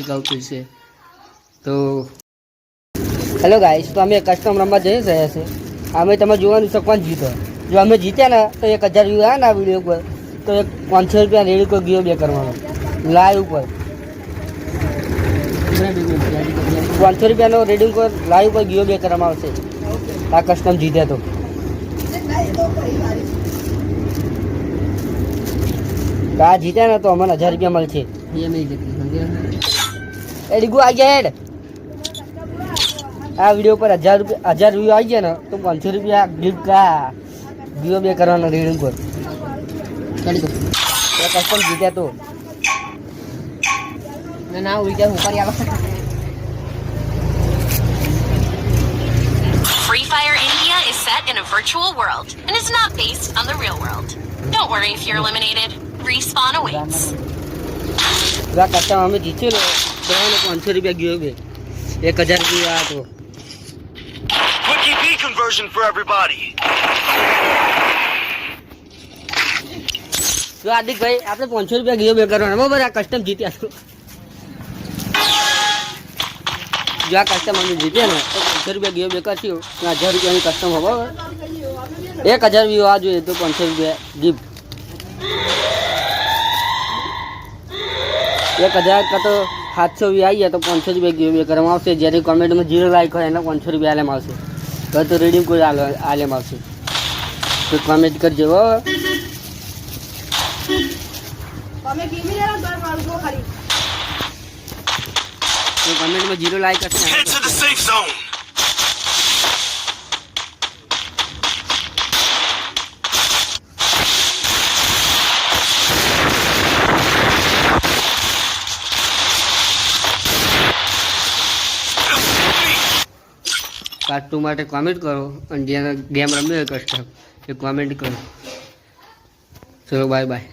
Classic આવતું છે. તો હેલો ગાઈસ, તો અમે કસ્ટમ રમવા જઈ રહ્યા છે. અમે તમે જોવાનું છે કોણ જીતો. જો અમે જીત્યા ને તો 1000 વ્યૂ આવે ને આ વિડીયો પર તો 500 રૂપિયા રેડી કોઈ ગયો બે કરવાનો લાઈવ ઉપર. 500 રૂપિયાનો રેડિંગ પર લાઈવ પર ગયો બે કરવામાં આવશે. આ કસ્ટમ જીત્યા તો આ જીત્યા ને તો અમને 1000 રૂપિયા મળશે. એડિગુ આ ગયા હેડ. આ વિડીયો પર 1000 વ્યૂ આવી ગયા ને તો 500 રૂપિયા ગિફ્ટ કા ગયો બે કરવાનો રેડિંગ પર. કસ્ટમ જીત્યા તો ના ઉડી ઉપર આવે. Free Fire India is set in a virtual world and is not based on the real world. Don't worry if you're eliminated. Respawn awaits. Custom અમે જીત્યો ને તો 500 રૂપિયા ગયો બે 1000 રૂપિયા આ તો Quickie B conversion for everybody. તો હાર્દિકભાઈ આપણે 500 રૂપિયા ગયો બે કરવાના બરાબર. આ કસ્ટમ જીત્યા તો જો આ કસ્ટમ અમે જીત્યા ને તો 500 રૂપિયા ગયો બે કરશું. 1000 રૂપિયાની કસ્ટમ હવે 1000 વ્યૂ આ જોઈએ તો 500 રૂપિયા ગિફ્ટ. 1000 કા તો 700 વ્યૂ આવી ગયા તો 500 રૂપિયા ગયો બે કરવામાં આવશે. જ્યારે કોમેન્ટમાં 0 લાઈક હોય એને 500 રૂપિયા આલેમ આવશે. તો રીડિંગ કોઈ આલેમ આવશે. તો કોમેન્ટ કરજો હો. તો કમેન્ટમાં 0 લાઈક હશે. Head to the safe zone. Part 2 માટે કોમેન્ટ કરો અને જેને ગેમ રમી હોય કસ્ટમ એ કોમેન્ટ કરો. ચલો બાય બાય.